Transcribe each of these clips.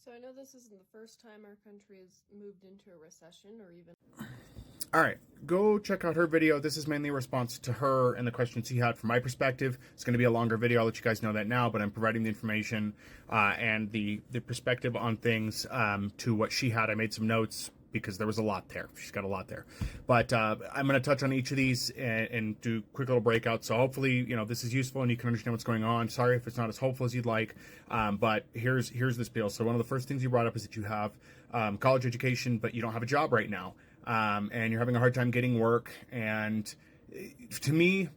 So I know this isn't the first time our country has moved into a recession or even... All right, go check out her video. This is mainly a response to her and the questions she had from my perspective. It's going to be a longer video. I'll let you guys know that now, but I'm providing the information and the perspective on things to what she had. I made some notes because there was a lot there. She's got a lot there. But I'm going to touch on each of these and do quick little breakouts. So hopefully, this is useful and you can understand what's going on. Sorry if it's not as hopeful as you'd like, but here's the spiel. So one of the first things you brought up is that you have college education, but you don't have a job right now. And you're having a hard time getting work. And to me,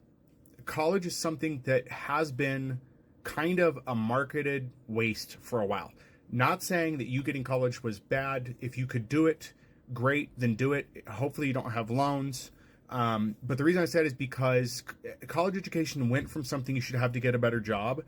college is something that has been kind of a marketed waste for a while. Not saying that you getting college was bad. If you could do it, great, then do it. Hopefully you don't have loans. But the reason I said is because college education went from something you should have to get a better job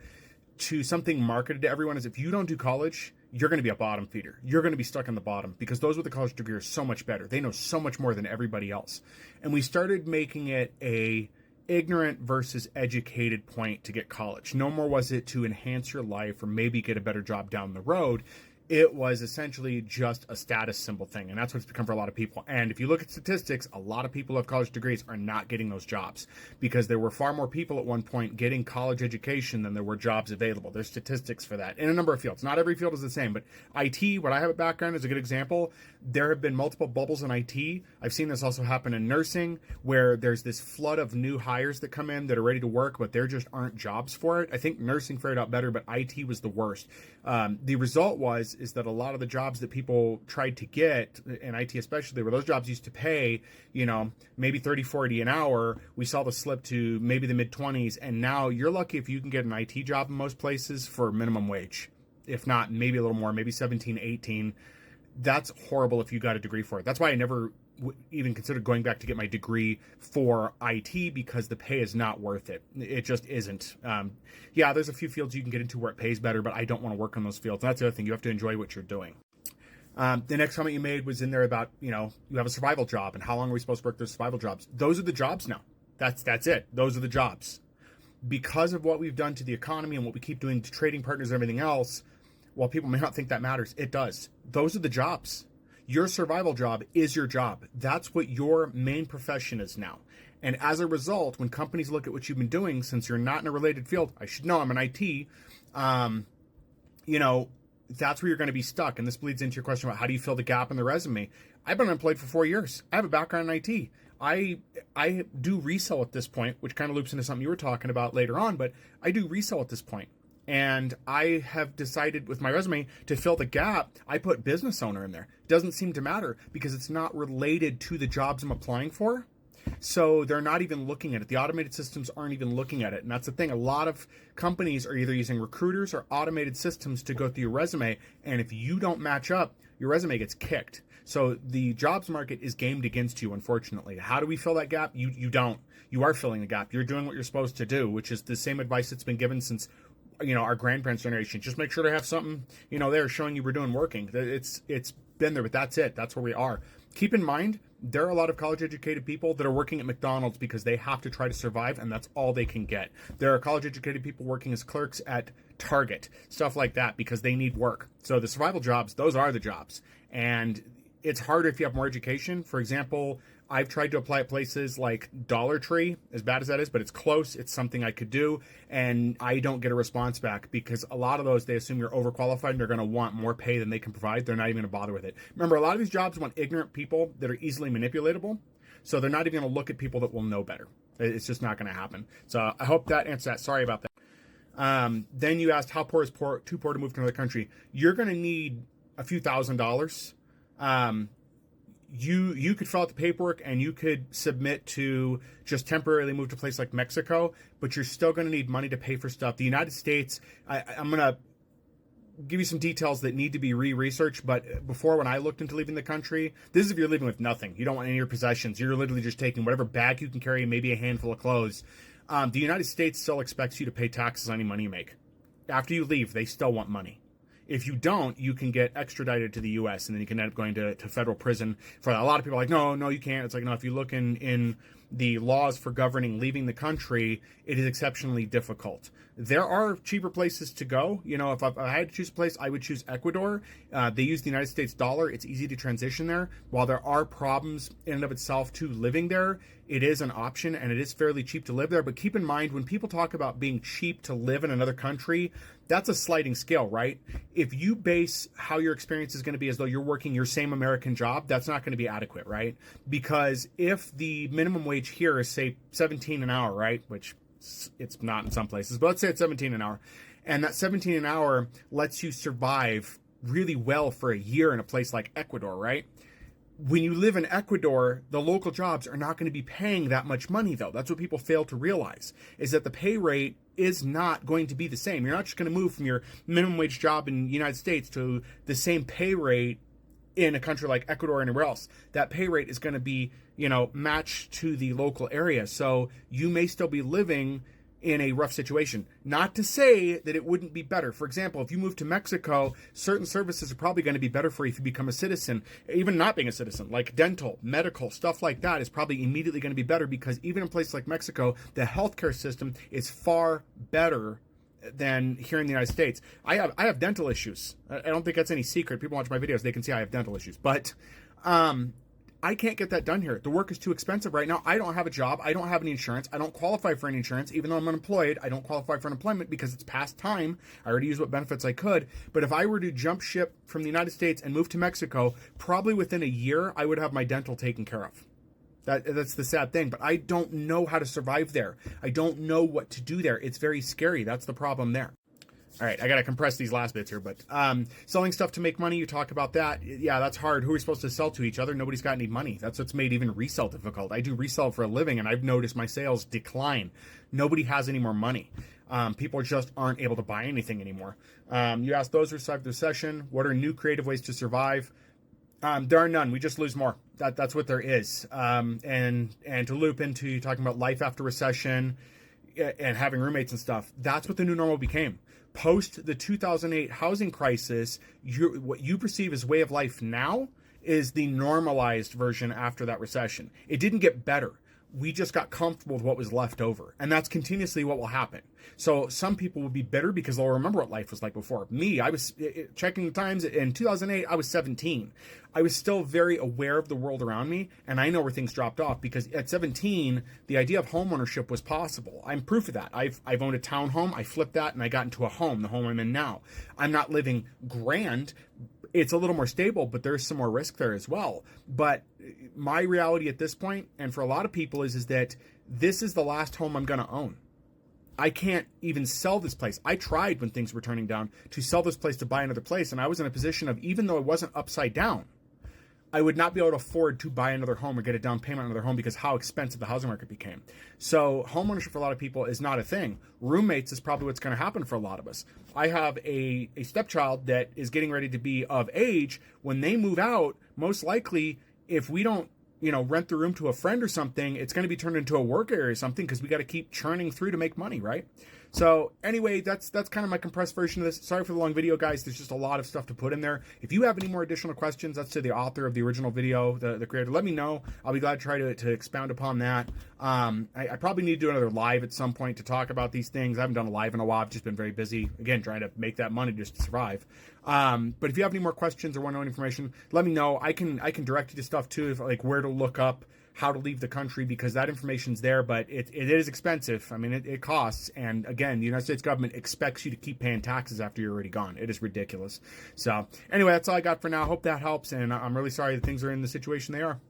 to something marketed to everyone as if you don't do college, you're going to be a bottom feeder. You're going to be stuck on the bottom because those with a college degree are so much better. They know so much more than everybody else. And we started making it a ignorant versus educated point to get college. No more was it to enhance your life or maybe get a better job down the road. It was essentially just a status symbol thing, and that's what it's become for a lot of people. And if you look at statistics, a lot of people who have college degrees are not getting those jobs because there were far more people at one point getting college education than there were jobs available. There's statistics for that in a number of fields. Not every field is the same, but IT, what I have a background, is a good example. There have been multiple bubbles in IT. I've seen this also happen in nursing, where there's this flood of new hires that come in that are ready to work, but there just aren't jobs for it. I think nursing fared out better, but IT was the worst. The result is that a lot of the jobs that people tried to get, in IT especially, where those jobs used to pay, maybe 30, 40 an hour, we saw the slip to maybe the mid-20s, and now you're lucky if you can get an IT job in most places for minimum wage. If not, maybe a little more, maybe 17, 18. That's horrible if you got a degree for it. That's why I never even considered going back to get my degree for IT, because the pay is not worth it. It just isn't. Yeah, there's a few fields you can get into where it pays better, but I don't want to work on those fields. And that's the other thing. You have to enjoy what you're doing. The next comment you made was in there about, you have a survival job and how long are we supposed to work those survival jobs? Those are the jobs now. That's it. Those are the jobs. Because of what we've done to the economy and what we keep doing to trading partners and everything else, while people may not think that matters, it does. Those are the jobs. Your survival job is your job. That's what your main profession is now. And as a result, when companies look at what you've been doing, since you're not in a related field, I should know I'm in IT, that's where you're going to be stuck. And this bleeds into your question about how do you fill the gap in the resume. I've been unemployed for 4 years. I have a background in IT. I do resell at this point, which kind of loops into something you were talking about later on, but I do resell at this point. And I have decided with my resume to fill the gap, I put business owner in there. It doesn't seem to matter because it's not related to the jobs I'm applying for. So they're not even looking at it. The automated systems aren't even looking at it. And that's the thing. A lot of companies are either using recruiters or automated systems to go through your resume. And if you don't match up, your resume gets kicked. So the jobs market is gamed against you, unfortunately. How do we fill that gap? You don't. You are filling the gap. You're doing what you're supposed to do, which is the same advice that's been given since our grandparents' generation. Just make sure to have something, there showing you we're doing working. It's been there, but that's it. That's where we are. Keep in mind, there are a lot of college educated people that are working at McDonald's because they have to try to survive, and that's all they can get. There are college educated people working as clerks at Target, stuff like that, because they need work. So the survival jobs, those are the jobs. And it's harder if you have more education. For example, I've tried to apply at places like Dollar Tree, as bad as that is, but it's close. It's something I could do, and I don't get a response back because a lot of those, they assume you're overqualified and they're going to want more pay than they can provide. They're not even going to bother with it. Remember, a lot of these jobs want ignorant people that are easily manipulatable, so they're not even going to look at people that will know better. It's just not going to happen. So I hope that answers that. Sorry about that. Then you asked, how poor is too poor to move to another country? You're going to need a few $1,000s. You could fill out the paperwork and you could submit to just temporarily move to a place like Mexico, but you're still going to need money to pay for stuff. The United States, I'm going to give you some details that need to be re-researched, but before, when I looked into leaving the country, this is if you're leaving with nothing. You don't want any of your possessions. You're literally just taking whatever bag you can carry, maybe a handful of clothes. The United States still expects you to pay taxes on any money you make. After you leave, they still want money. If you don't, you can get extradited to the U.S. and then you can end up going to federal prison for that. A lot of people are like, no, you can't. It's like, no, if you look in the laws for governing leaving the country, it is exceptionally difficult. There are cheaper places to go. You know, if I had to choose a place, I would choose Ecuador. They use the United States dollar. It's easy to transition there. While there are problems in and of itself to living there, it is an option and it is fairly cheap to live there. But keep in mind, when people talk about being cheap to live in another country, that's a sliding scale, right? If you base how your experience is going to be as though you're working your same American job, that's not going to be adequate, right? Because if the minimum wage here is, say, 17 an hour, right, which it's not in some places, but let's say it's 17 an hour, and that 17 an hour lets you survive really well for a year in a place like Ecuador, right? When you live in Ecuador, the local jobs are not going to be paying that much money, though. That's what people fail to realize, is that the pay rate is not going to be the same. You're not just going to move from your minimum wage job in the United States to the same pay rate in a country like Ecuador or anywhere else. That pay rate is going to be, you know, matched to the local area. So you may still be living in a rough situation. Not to say that it wouldn't be better. For example, if you move to Mexico, certain services are probably going to be better for you if you become a citizen. Even not being a citizen, like dental, medical, stuff like that is probably immediately going to be better, because even in places like Mexico, the healthcare system is far better than here in the United States. I have dental issues. I don't think that's any secret. People watch my videos, they can see I have dental issues. But I can't get that done here. The work is too expensive right now. I don't have a job. I don't have any insurance. I don't qualify for any insurance. Even though I'm unemployed, I don't qualify for unemployment because it's past time. I already used what benefits I could. But if I were to jump ship from the United States and move to Mexico, probably within a year, I would have my dental taken care of. That's the sad thing. But I don't know how to survive there. I don't know what to do there. It's very scary. That's the problem there. All right, I got to compress these last bits here, but selling stuff to make money, you talk about that. Yeah, that's hard. Who are we supposed to sell to each other? Nobody's got any money. That's what's made even resell difficult. I do resell for a living, and I've noticed my sales decline. Nobody has any more money. People just aren't able to buy anything anymore. You asked those who survived the recession, what are new creative ways to survive? There are none. We just lose more. That's what there is. And to loop into you talking about life after recession and having roommates and stuff, that's what the new normal became. Post the 2008 housing crisis, what you perceive as way of life now is the normalized version after that recession. It didn't get better. We just got comfortable with what was left over. And that's continuously what will happen. So some people will be bitter because they'll remember what life was like before. Me, I was checking the times in 2008, I was 17. I was still very aware of the world around me, and I know where things dropped off because at 17, the idea of home ownership was possible. I'm proof of that. I've owned a townhome, I flipped that, and I got into a home, the home I'm in now. I'm not living grand. It's a little more stable, but there's some more risk there as well. But my reality at this point, and for a lot of people, is that this is the last home I'm going to own. I can't even sell this place. I tried when things were turning down to sell this place to buy another place, and I was in a position of, even though it wasn't upside down, I would not be able to afford to buy another home or get a down payment on another home because how expensive the housing market became. So homeownership for a lot of people is not a thing. Roommates is probably what's going to happen for a lot of us. I have a stepchild that is getting ready to be of age. When they move out, most likely, if we don't, rent the room to a friend or something, it's going to be turned into a work area or something because we got to keep churning through to make money, right? So anyway, that's kind of my compressed version of this. Sorry for the long video, guys. There's just a lot of stuff to put in there. If you have any more additional questions, that's to the author of the original video, the creator, let me know. I'll be glad to try to expound upon that. I probably need to do another live at some point to talk about these things. I haven't done a live in a while. I've just been very busy, again, trying to make that money just to survive. But if you have any more questions or want to know any information, let me know. I can direct you to stuff too, like where to look up how to leave the country, because that information's there, but it is expensive. I mean, it costs. And again, the United States government expects you to keep paying taxes after you're already gone. It is ridiculous. So anyway, that's all I got for now. Hope that helps. And I'm really sorry that things are in the situation they are.